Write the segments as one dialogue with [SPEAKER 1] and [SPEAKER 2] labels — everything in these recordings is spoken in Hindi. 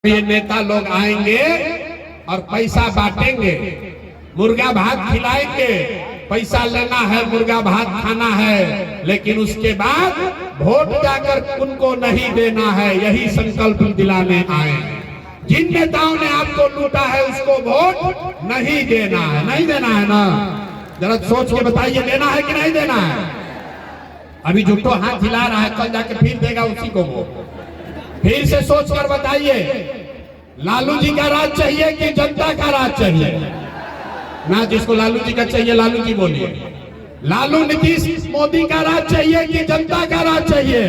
[SPEAKER 1] ये नेता लोग आएंगे और पैसा बांटेंगे, मुर्गा भात खिलाएंगे, पैसा लेना है, मुर्गा भात खाना है, लेकिन उसके बाद वोट जाकर उनको नहीं देना है। यही संकल्प दिलाने आए। जिन नेताओं ने आपको लूटा है उसको वोट नहीं देना है। नहीं देना है ना? जरा सोच के बताइए, देना है कि नहीं देना है? अभी जुटो हाथ हिला रहा है, कल जाके फिर देगा उसी को वोट। फिर से सोच कर बताइए, लालू जी का राज चाहिए कि जनता का राज चाहिए? ना, जिसको लालू जी का चाहिए लालू जी बोलिए। लालू नीतीश मोदी का राज चाहिए कि जनता का राज चाहिए?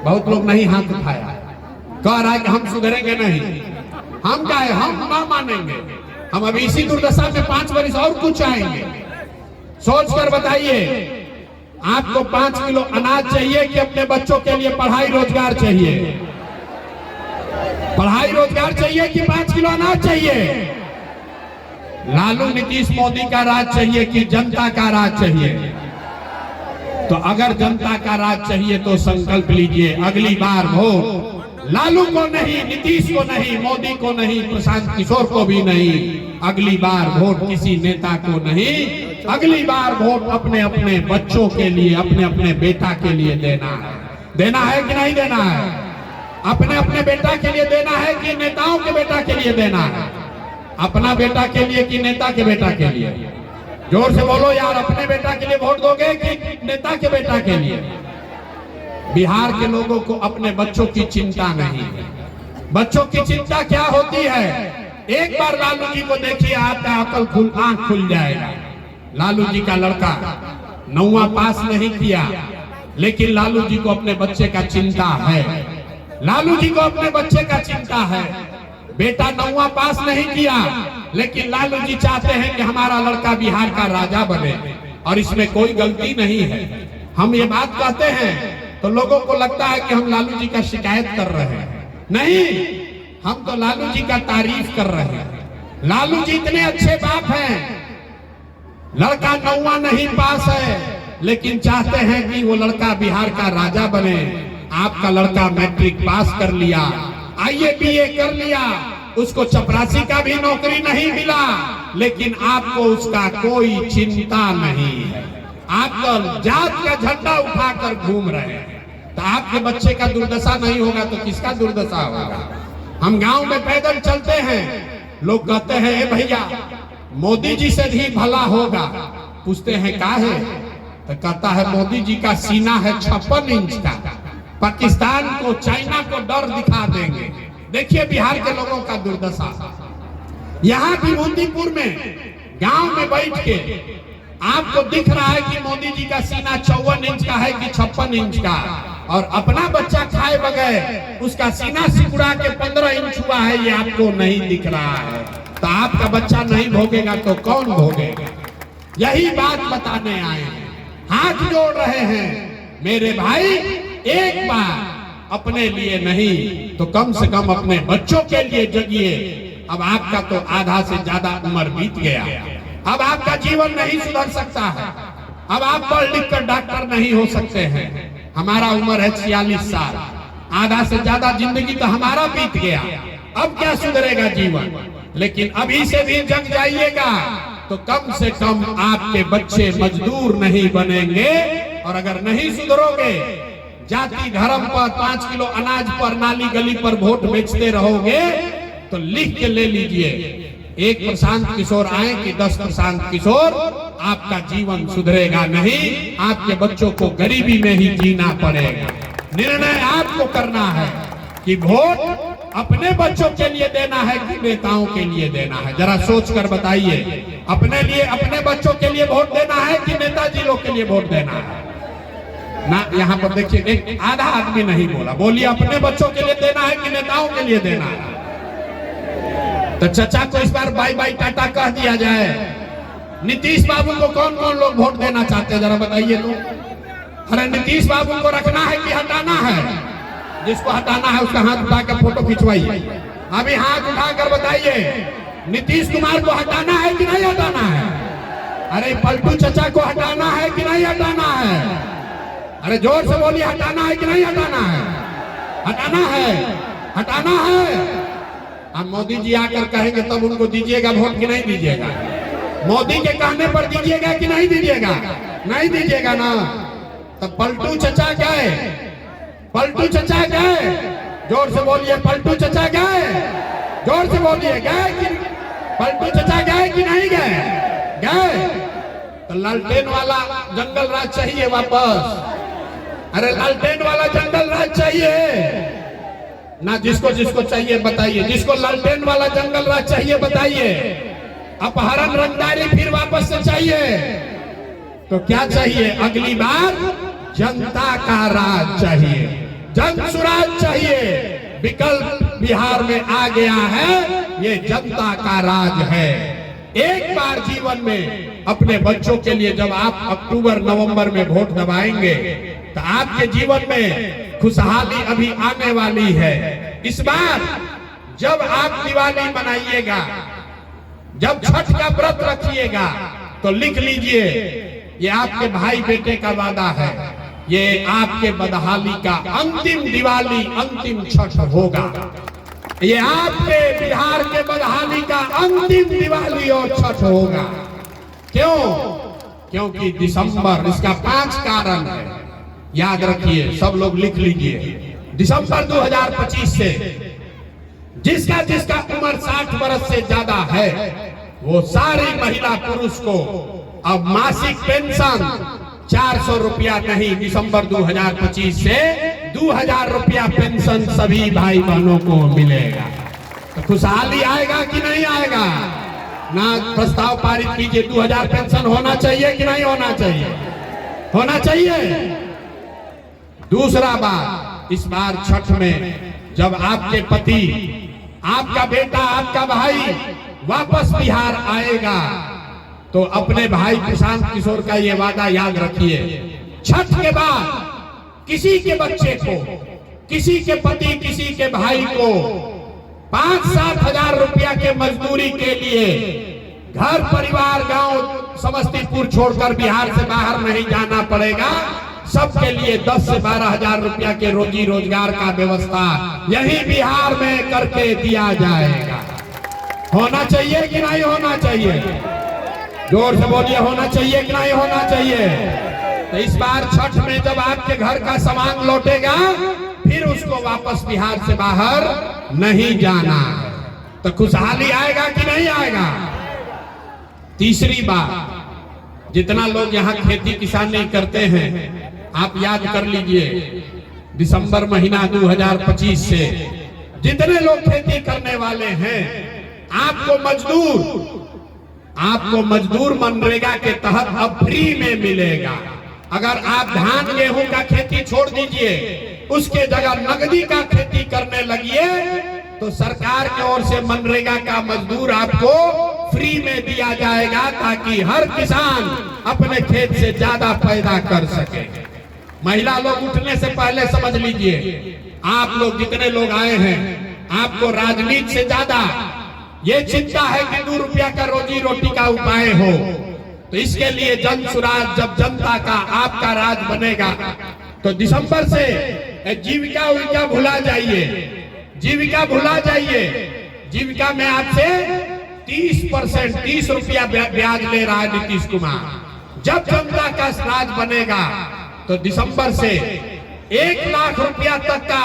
[SPEAKER 1] बहुत लोग नहीं हाथ उठाया, कह रहा है कि हम सुधरेंगे नहीं। हम क्या है, हम ना मानेंगे। हम अभी इसी दुर्दशा में 5 वर्ष और कुछ आएंगे। सोच कर बताइए, आपको 5 किलो अनाज चाहिए कि अपने बच्चों के लिए पढ़ाई रोजगार चाहिए? पढ़ाई रोजगार चाहिए कि 5 किलो अनाज चाहिए? लालू नीतीश मोदी का राज चाहिए कि जनता का राज चाहिए? तो अगर जनता का राज चाहिए तो संकल्प लीजिए, अगली बार वोट लालू को नहीं, नीतीश को नहीं, मोदी को नहीं, प्रशांत किशोर को भी नहीं। अगली बार वोट किसी नेता को नहीं, अगली बार वोट अपने अपने बच्चों के लिए, अपने अपने बेटा के लिए देना है। देना है कि नहीं देना है? अपने अपने बेटा के लिए देना है कि नेताओं के बेटा के लिए देना है? अपना बेटा के लिए कि नेता के बेटा के लिए? जोर से बोलो यार, अपने बेटा के लिए वोट दोगे कि नेता के बेटा के लिए? बिहार के लोगों को अपने बच्चों की चिंता नहीं है। बच्चों की चिंता क्या होती है? एक बार लालू जी को देखिए, आपका अकल आंख खुल जाएगा। लालू जी का लड़का 9वां पास नहीं किया, लेकिन लालू जी को अपने बच्चे का चिंता है। लालू जी को अपने बच्चे का चिंता है। बेटा 9वां पास नहीं किया, लेकिन लालू जी चाहते हैं कि हमारा लड़का बिहार का राजा बने, और इसमें कोई गलती नहीं है। हम ये बात कहते हैं तो लोगों को लगता है कि हम लालू जी का शिकायत कर रहे हैं। नहीं, हम तो लालू जी का तारीफ कर रहे हैं। लालू जी इतने अच्छे बाप हैं। लड़का 9वां नहीं पास है, लेकिन चाहते हैं कि वो लड़का बिहार का राजा बने। आपका लड़का मैट्रिक पास कर लिया, IABA कर लिया, उसको चपरासी का भी नौकरी नहीं मिला, लेकिन आपको उसका कोई चिंता नहीं है। आप तो जात का झंडा उठाकर घूम रहे हैं। तो आपके बच्चे का दुर्दशा नहीं होगा तो किसका दुर्दशा होगा? हम गांव में पैदल चलते हैं, लोग कहते हैं ए भैया मोदी जी से भी भला होगा। पूछते हैं क्या है? तो कहता है मोदी जी का सीना है 56 इंच का, पाकिस्तान को, चाइना को डर दिखा देंगे। देखिए बिहार के लोगों का दुर्दशा। यहाँ भी मोदीपुर में गांव में बैठ के आपको दिख रहा है कि मोदी जी का सीना 54 इंच का है कि 56 इंच का, और अपना बच्चा खाए बगैर उसका सीना सिकुड़ा के 15 इंच हुआ है, ये आपको नहीं दिख रहा है। तो आपका बच्चा नहीं भोगेगा तो कौन भोगेगा? यही बात बताने आए हैं। हाथ जोड़ रहे हैं मेरे भाई, एक बार अपने लिए नहीं तो कम से कम अपने बच्चों के लिए जगिए। अब आपका तो आधा से ज्यादा उम्र बीत गया, अब आपका जीवन नहीं सुधर सकता है। अब आप पढ़ लिख कर डॉक्टर नहीं हो सकते हैं। हमारा उम्र है 46 साल, आधा से ज्यादा जिंदगी तो हमारा बीत गया। अब क्या सुधरेगा जीवन? लेकिन अभी से भी जग जाइएगा तो कम से कम आपके बच्चे मजदूर नहीं बनेंगे। और अगर नहीं सुधरोगे, जाति धर्म पर, 5 किलो अनाज पर, नाली गली पर वोट बेचते रहोगे, तो लिख के ले लीजिए, एक प्रशांत किशोर आए कि 10 प्रशांत किशोर, आपका जीवन सुधरेगा नहीं। आपके बच्चों को गरीबी में ही जीना पड़ेगा। निर्णय आपको करना है कि वोट अपने बच्चों के लिए देना है कि नेताओं के लिए देना है। जरा सोच कर बताइए, अपने लिए, अपने बच्चों के लिए वोट देना है कि नेताजी लोग के लिए वोट देना है? ना, यहाँ पर देखिए एक आधा आदमी नहीं बोला। बोलिए, अपने बच्चों के लिए देना है कि नेताओं के लिए देना है? तो चचा को इस बार बाय बाय टाटा कह दिया जाए। नीतीश बाबू को कौन कौन लोग वोट देना चाहते हैं, जरा बताइए तो। अरे नीतीश बाबू को रखना है कि हटाना है? जिसको हटाना है उसका हाथ उठाकर फोटो खिंचवाइए। अभी हाथ उठाकर बताइए, नीतीश कुमार को हटाना है कि नहीं हटाना है? अरे पलटू चचा को हटाना है कि नहीं हटाना है? अरे जोर से बोलिए, हटाना है कि नहीं हटाना है? हटाना है। हटाना है। अब मोदी जी आकर कहेंगे तब उनको दीजिएगा वोट कि नहीं दीजिएगा? मोदी के कहने पर दीजिएगा कि नहीं दीजिएगा? नहीं दीजिएगा ना। तब पलटू चचा गए, पलटू चचा गए, जोर से बोलिए पलटू चचा गए, जोर से बोलिए गए कि पलटू चचा गए कि नहीं गए? गए। तो लालटेन वाला जंगल राज चाहिए वापस। अरे लालटेन वाला जंगल राज चाहिए ना? जिसको जिसको चाहिए बताइए, जिसको लालटेन वाला जंगल राज चाहिए बताइए। अपहरण रंगदारी फिर वापस से चाहिए तो क्या चाहिए? अगली बार जनता का राज चाहिए, जन सुराज चाहिए। विकल्प बिहार में आ गया है, ये जनता का राज है। एक बार जीवन में अपने बच्चों के लिए जब आप अक्टूबर नवंबर में वोट दबाएंगे तो आपके जीवन में खुशहाली अभी आने वाली है। इस बार जब आप दिवाली मनाइएगा, जब छठ का व्रत रखिएगा तो लिख लीजिए ये आपके भाई बेटे का वादा है, ये आपके बदहाली का अंतिम दिवाली, अंतिम छठ होगा। ये आपके बिहार के बदहाली का अंतिम दिवाली और छठ होगा। क्यों? क्योंकि दिसंबर, इसका 5 कारण है, याद रखिए, सब लोग लिख लीजिए। दिसंबर 2025 से जिसका जिसका उम्र 60 वर्ष से ज्यादा है वो सारी महिला पुरुष को अब मासिक पेंशन 400 रुपया नहीं, दिसंबर 2025 से 2000 रुपया पेंशन सभी भाई बहनों को मिलेगा। तो खुशहाली आएगा कि नहीं आएगा? ना प्रस्ताव पारित कीजिए, 2000 पेंशन होना चाहिए कि नहीं होना चाहिए? होना चाहिए। दूसरा बात, इस बार छठ में जब आपके पति, आपका बेटा, आपका भाई वापस बिहार आएगा तो अपने भाई प्रशांत किशोर का ये वादा याद रखिए, छठ के बाद किसी के बच्चे को, किसी के पति, किसी के भाई को 5-7 हजार रुपया के मजदूरी के लिए घर परिवार गांव समस्तीपुर छोड़कर बिहार से बाहर नहीं जाना पड़ेगा। सबके लिए 10 से 12 हजार रुपया के रोजी रोजगार का व्यवस्था यही बिहार में करके दिया जाएगा। होना चाहिए कि नहीं होना चाहिए? जोर से बोलिए, होना चाहिए कि नहीं होना चाहिए? तो इस बार छठ में जब आपके घर का सामान लौटेगा फिर उसको वापस बिहार से बाहर नहीं जाना, तो खुशहाली आएगा कि नहीं आएगा? तीसरी बात, जितना लोग यहाँ खेती किसानी करते हैं आप याद कर लीजिए, दिसंबर महीना 2025 से जितने लोग खेती करने वाले हैं आपको मजदूर मनरेगा के तहत अब फ्री में मिलेगा। अगर आप धान गेहूं का खेती छोड़ दीजिए, उसके जगह नगदी का खेती करने लगिए तो सरकार की ओर से मनरेगा का मजदूर आपको फ्री में दिया जाएगा ताकि हर किसान अपने खेत से ज्यादा पैदा कर सके। महिला लोग उठने से पहले समझ लीजिए, आप लोग जितने लोग आए हैं आपको राजनीति से ज्यादा ये चिंता है कि 2 रुपया का रोजी रोटी का उपाय हो। तो इसके लिए जन सुराज, जब जनता का आपका राज बनेगा तो दिसंबर से जीविका उविका भुला जाइए, जीविका भुला जाइए। जीविका में आपसे 30% 30 रुपया ब्याज ले रहा है नीतीश कुमार। जब जनता का राज बनेगा तो दिसंबर से 1 लाख रुपया तक का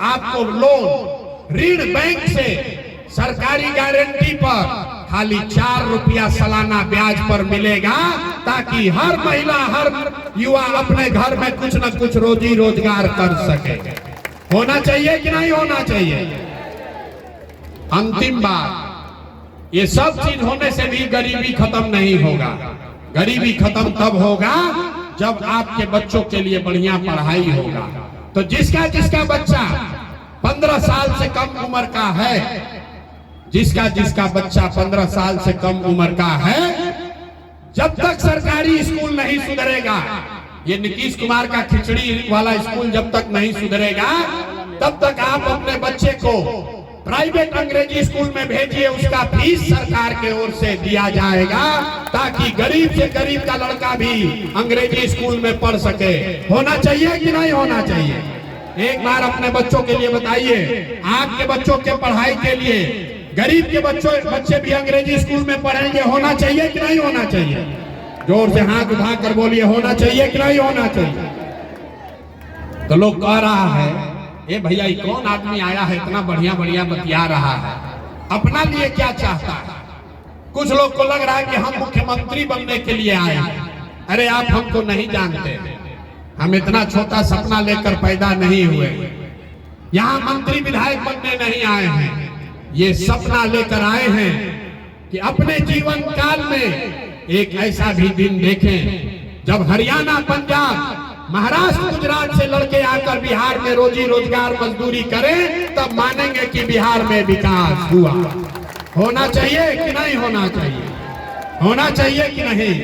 [SPEAKER 1] आपको लोन, ऋण बैंक से सरकारी गारंटी पर खाली 4 रुपया सालाना ब्याज पर मिलेगा ताकि हर महिला, हर युवा अपने घर में कुछ न कुछ रोजी रोजगार कर सके। होना चाहिए कि नहीं होना चाहिए? अंतिम बात, ये सब चीज होने से भी गरीबी खत्म नहीं होगा। गरीबी खत्म तब होगा जब आपके बच्चों के लिए बढ़िया पढ़ाई होगा। तो जिसका जिसका बच्चा 15 साल से कम उम्र का है, जिसका जिसका बच्चा 15 साल से कम उम्र का है, जब तक सरकारी स्कूल नहीं सुधरेगा, ये नीतीश कुमार का खिचड़ी वाला स्कूल जब तक नहीं सुधरेगा तब तक आप अपने बच्चे को प्राइवेट अंग्रेजी स्कूल में भेजिए, उसका फीस सरकार के ओर से दिया जाएगा ताकि गरीब से गरीब का लड़का भी अंग्रेजी स्कूल में पढ़ सके। होना चाहिए कि नहीं होना चाहिए? एक बार अपने बच्चों के लिए बताइए, आपके बच्चों के पढ़ाई के लिए गरीब के बच्चे भी अंग्रेजी स्कूल में पढ़ेंगे, होना चाहिए कि नहीं होना चाहिए? जोर से हाथ उठा कर बोलिए, होना चाहिए कि नहीं होना चाहिए? तो लोग कह रहा है, ए भैया ये कौन आदमी आया है इतना बढ़िया बढ़िया बतिया रहा है, अपना लिए क्या चाहता है? कुछ लोग को लग रहा है कि हम मुख्यमंत्री बनने के लिए आए हैं। अरे आप हमको नहीं जानते, हम इतना छोटा सपना लेकर पैदा नहीं हुए, यहाँ मंत्री विधायक बनने नहीं आए हैं। ये सपना लेकर आए हैं कि अपने जीवन काल में एक ऐसा भी दिन देखें जब हरियाणा, पंजाब, महाराष्ट्र, गुजरात से लड़के आकर बिहार में रोजी रोजगार मजदूरी करें, तब मानेंगे कि बिहार में विकास हुआ। होना चाहिए कि नहीं होना चाहिए? होना चाहिए कि नहीं?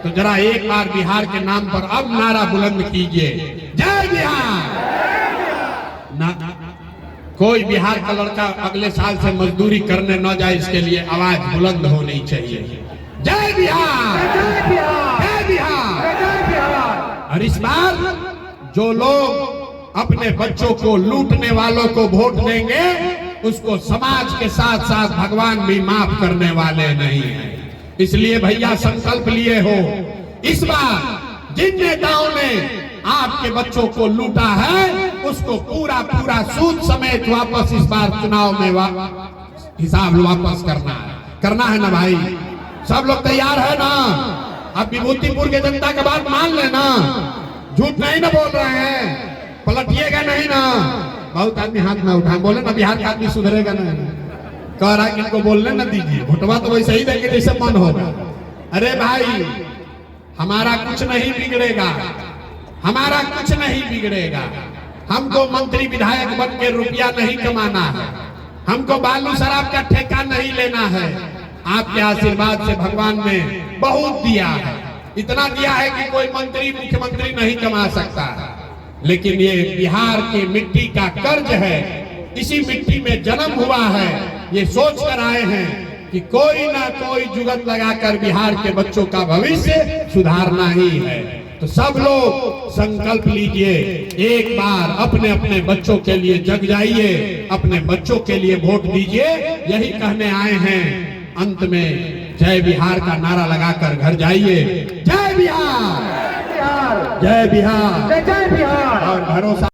[SPEAKER 1] तो जरा एक बार बिहार के नाम पर अब नारा बुलंद कीजिए, जय बिहार। ना कोई बिहार का लड़का अगले साल से मजदूरी करने न जाए, इसके लिए आवाज बुलंद होनी चाहिए, जय बिहार, जय बिहार। और इस बार जो लोग अपने बच्चों को लूटने वालों को वोट देंगे, उसको समाज के साथ साथ भगवान भी माफ करने वाले नहीं हैं। इसलिए भैया संकल्प लिए हो, इस बार जिन नेताओं ने आपके बच्चों को लूटा है, उसको पूरा पूरा सूद समेत वापस इस बार चुनाव में हिसाब वापस करना है ना भाई? सब लोग तैयार है ना? अब विभूतिपुर के जनता का बात मान लेना, झूठ नहीं ना बोल रहे हैं, पलटिएगा नहीं ना? बहुत आदमी हाथ में उठा, बोले ना बिहार का आदमी सुधरेगा नहीं, कह रहा है कि इनको बोलने न दीजिए, भोटवा तो वैसे ही देंगे जैसे मन होगा। अरे भाई हमारा कुछ नहीं बिगड़ेगा, हमारा कुछ नहीं बिगड़ेगा। हमको मंत्री विधायक बन के रुपया नहीं कमाना है, हमको बालू शराब का ठेका नहीं लेना है। आपके आशीर्वाद से भगवान ने बहुत दिया है, इतना दिया है कि कोई मंत्री मुख्यमंत्री नहीं कमा सकता है। लेकिन ये बिहार की मिट्टी का कर्ज है, इसी मिट्टी में जन्म हुआ है। ये सोच कर आए हैं कि कोई ना कोई जुगत लगाकर बिहार के बच्चों का भविष्य सुधारना ही है। तो सब लोग संकल्प लीजिए, एक बार अपने अपने बच्चों के लिए जग जाइए, अपने बच्चों के लिए वोट दीजिए। यही कहने आए हैं। अंत में जय बिहार का नारा लगाकर घर जाइए। जय बिहार, जय बिहार, जय बिहार। और भरोसा